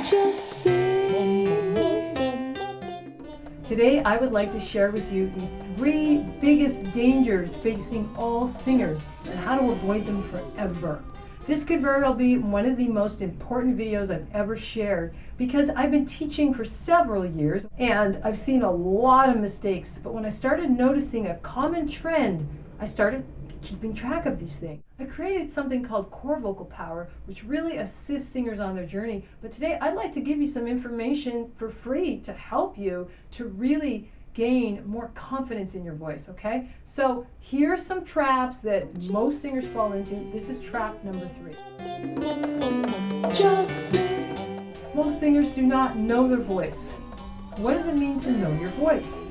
Just sing. Today I would like to share with you the 3 biggest dangers facing all singers and how to avoid them forever. This could very well be one of the most important videos I've ever shared because I've been teaching for several years and I've seen a lot of mistakes. But when I started noticing a common trend, I started keeping track of these things. I created something called core vocal power, which really assists singers on their journey. But today I'd like to give you some information for free to help you to really gain more confidence in your voice, okay? So here's some traps that most singers fall into. This is trap number 3. Just sing. Most singers do not know their voice. What does it mean to know your voice?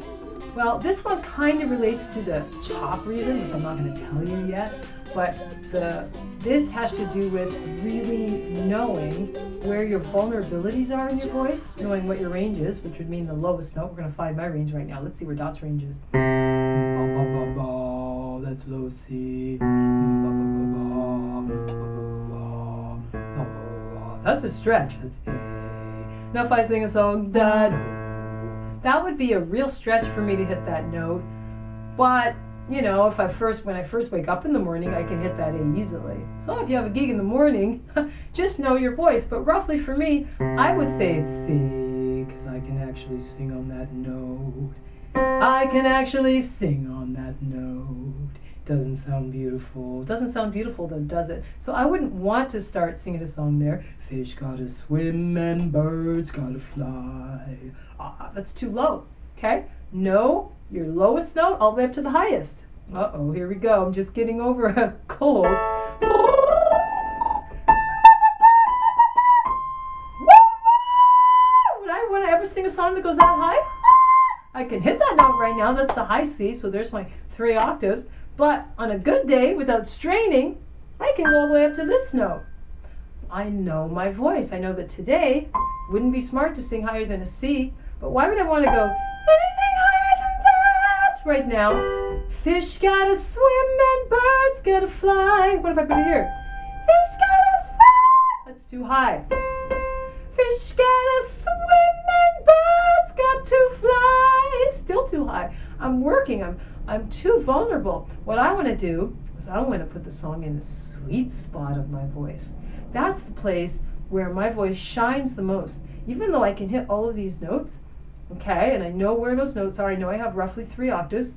Well, this one kind of relates to the top reason, which I'm not going to tell you yet, but this has to do with really knowing where your vulnerabilities are in your voice, knowing what your range is, which would mean the lowest note. We're going to find my range right now. Let's see where Dot's range is. That's low C. That's a stretch. That's A. Now if I sing a song, that would be a real stretch for me to hit that note. But, you know, when I first wake up in the morning, I can hit that A easily. So if you have a gig in the morning, just know your voice. But roughly for me, I would say it's C, because I can actually sing on that note. I can actually sing on that note. Doesn't sound beautiful. It doesn't sound beautiful, then does it? So I wouldn't want to start singing a song there. Fish gotta swim and birds gotta fly. That's too low, okay? Know your lowest note all the way up to the highest. Uh-oh, here we go. I'm just getting over a cold. Would I want to ever sing a song that goes that high? I can hit that note right now. That's the high C, so there's my 3 octaves. But on a good day, without straining, I can go all the way up to this note. I know my voice. I know that today wouldn't be smart to sing higher than a C, but why would I want to go anything higher than that right now? Fish gotta swim and birds gotta fly. What if I put it here? Fish gotta swim. That's too high. Fish gotta swim and birds got to fly. Still too high. I'm working. I'm too vulnerable. What I want to do is I want to put the song in the sweet spot of my voice. That's the place where my voice shines the most. Even though I can hit all of these notes, okay, and I know where those notes are, I know I have roughly 3 octaves,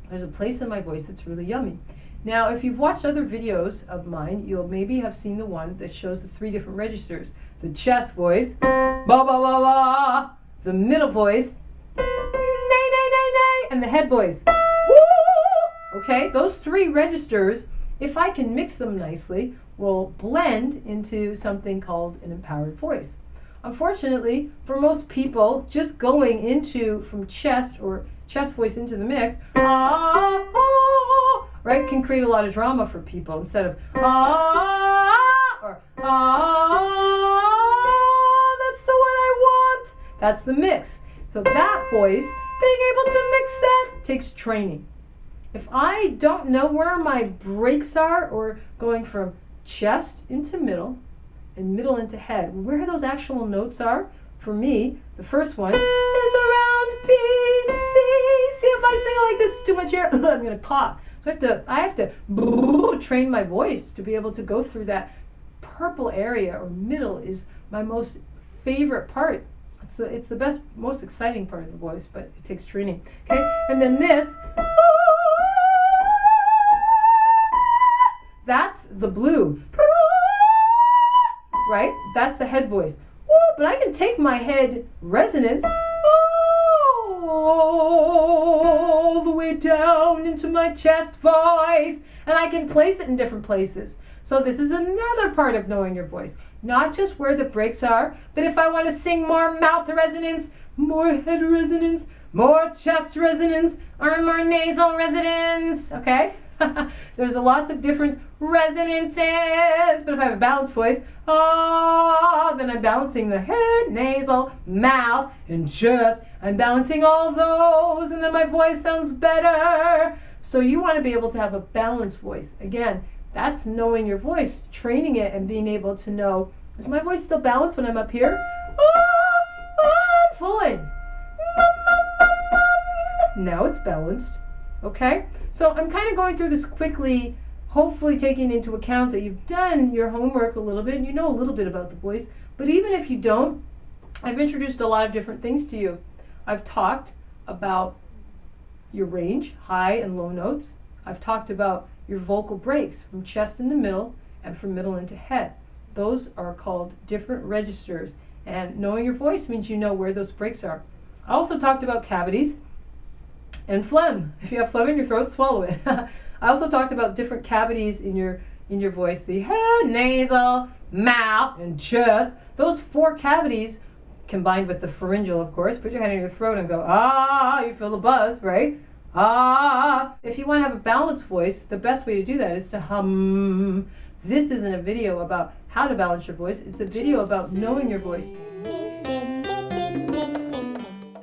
there's a place in my voice that's really yummy. Now, if you've watched other videos of mine, you'll maybe have seen the one that shows the 3 different registers. The chest voice, ba ba ba ba, the middle voice, nay nay nay nay, and the head voice, woo! Okay, those 3 registers, if I can mix them nicely, will blend into something called an empowered voice. Unfortunately, for most people, just going from chest or chest voice into the mix, right, can create a lot of drama for people instead of or that's the one I want. That's the mix. So that voice, being able to mix that takes training. If I don't know where my breaks are, or going from chest into middle and middle into head, where those actual notes are, for me, the first one is around B, C. See, if I sing it like this, it's too much air, I'm going to cough. So I have to train my voice to be able to go through that purple area, or middle is my most favorite part. It's the best, most exciting part of the voice, but it takes training. Okay, and then this, that's the blue, right? That's the head voice. But I can take my head resonance all the way down into my chest voice, and I can place it in different places. So this is another part of knowing your voice. Not just where the breaks are, but if I want to sing more mouth resonance, more head resonance, more chest resonance, or more nasal resonance, okay? There's lots of different resonances, but if I have a balanced voice, then I'm balancing the head, nasal, mouth, and chest. I'm balancing all those, and then my voice sounds better. So you want to be able to have a balanced voice. Again, that's knowing your voice, training it, and being able to know, is my voice still balanced when I'm up here? pulling. Now it's balanced. Okay? So I'm kind of going through this quickly, hopefully taking into account that you've done your homework a little bit and you know a little bit about the voice. But even if you don't, I've introduced a lot of different things to you. I've talked about your range, high and low notes. I've talked about your vocal breaks from chest into middle and from middle into head. Those are called different registers. And knowing your voice means you know where those breaks are. I also talked about cavities and phlegm. If you have phlegm in your throat, swallow it. I also talked about different cavities in your voice. The head, nasal, mouth, and chest. Those 4 cavities combined with the pharyngeal, of course. Put your hand in your throat and go, ah, you feel the buzz, right? Ah. If you want to have a balanced voice, the best way to do that is to hum. This isn't a video about how to balance your voice. It's a video about knowing your voice.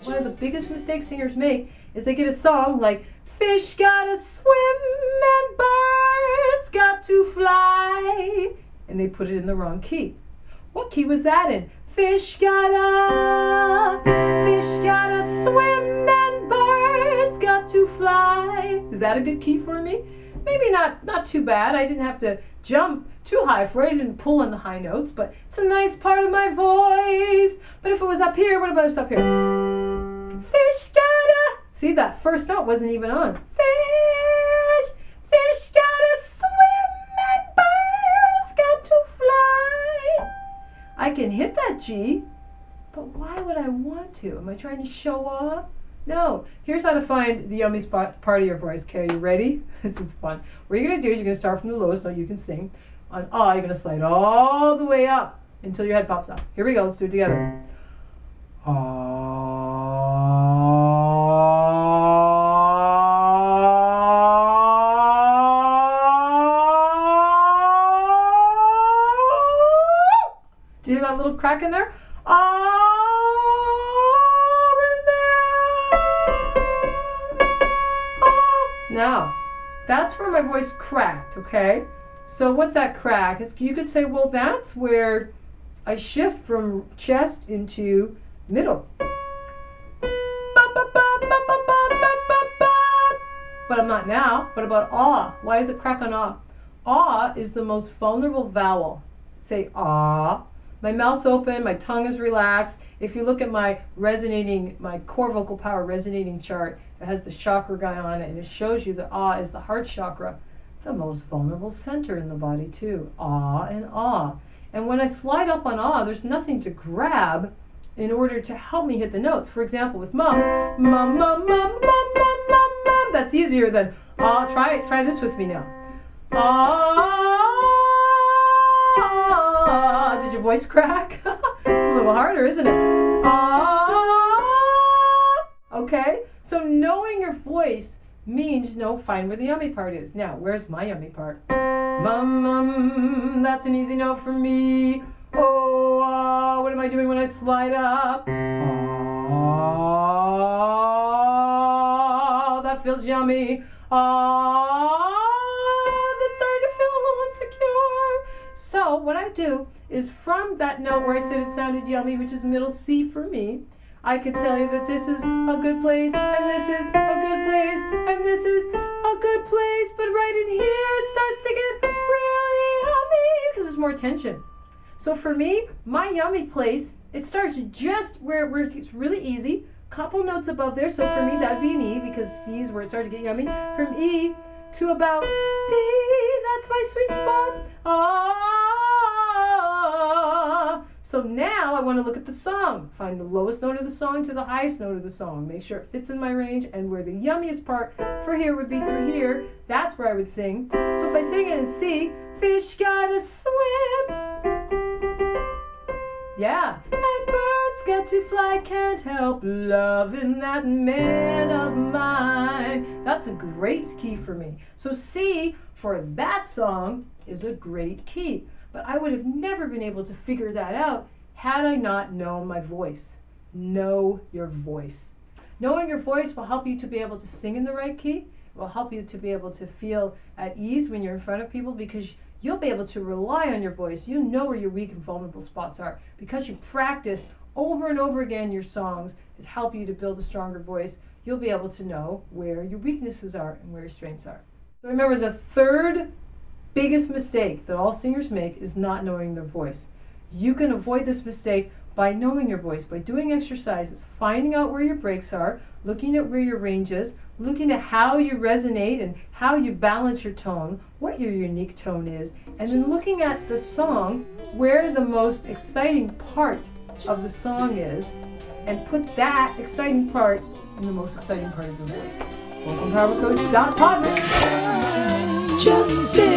One of the biggest mistakes singers make is they get a song like, fish gotta swim and birds got to fly, and they put it in the wrong key. What key was that in? Fish gotta swim and birds got to fly. Is that a good key for me? Maybe not too bad. I didn't have to jump too high for it. I didn't pull on the high notes, but it's a nice part of my voice. But if it was up here, what about us up here? Fish gotta, see, that first note wasn't even on. Fish gotta swim and birds got to fly. I can hit that G, but why would I want to? Am I trying to show off? No. Here's how to find the yummy spot part of your voice. Okay, are you ready? This is fun. What you're going to do is you're going to start from the lowest note you can sing. On ah, you're going to slide all the way up until your head pops up. Here we go. Let's do it together. Do you hear that little crack in there? Now, that's where my voice cracked, okay? So what's that crack? You could say, well, that's where I shift from chest into middle. But I'm not now. What about ah? Why does it crack on ah? Ah is the most vulnerable vowel. Say ah. My mouth's open, my tongue is relaxed. If you look at my core vocal power resonating chart, it has the chakra guy on it, and it shows you that ah is the heart chakra, the most vulnerable center in the body too. Ah and ah. And when I slide up on ah, there's nothing to grab in order to help me hit the notes. For example, with mum, mum, mum, mum, mum, mum, mum, mum. That's easier than ah. Try this with me now. Ah. Did your voice crack? It's a little harder, isn't it? Ah. Okay. So knowing your voice means find where the yummy part is. Now, where's my yummy part? Mum, mum, that's an easy note for me. Oh, what am I doing when I slide up? Oh, that feels yummy. Oh, that's starting to feel a little insecure. So what I do is from that note where I said it sounded yummy, which is middle C for me, I could tell you that this is a good place, and this is a good place, and this is a good place, but right in here it starts to get really yummy because there's more tension. So for me, my yummy place, it starts just where it's really easy, couple notes above there, so for me that'd be an E because C is where it starts to get yummy. From E to about B, that's my sweet spot. Ah. So now I want to look at the song. Find the lowest note of the song to the highest note of the song. Make sure it fits in my range, and where the yummiest part for here would be through here. That's where I would sing. So if I sing it in C, fish gotta swim. Yeah. And birds got to fly, can't help loving that man of mine. That's a great key for me. So C for that song is a great key. But I would have never been able to figure that out had I not known my voice. Know your voice. Knowing your voice will help you to be able to sing in the right key. It will help you to be able to feel at ease when you're in front of people because you'll be able to rely on your voice. You know where your weak and vulnerable spots are because you practiced over and over again your songs to help you to build a stronger voice, you'll be able to know where your weaknesses are and where your strengths are. So remember, the third biggest mistake that all singers make is not knowing their voice. You can avoid this mistake by knowing your voice, by doing exercises, finding out where your breaks are, looking at where your range is, looking at how you resonate and how you balance your tone, what your unique tone is, and then looking at the song, where the most exciting part of the song is, and put that exciting part in the most exciting part of your voice. VocalPowerCoach.com. Just sing.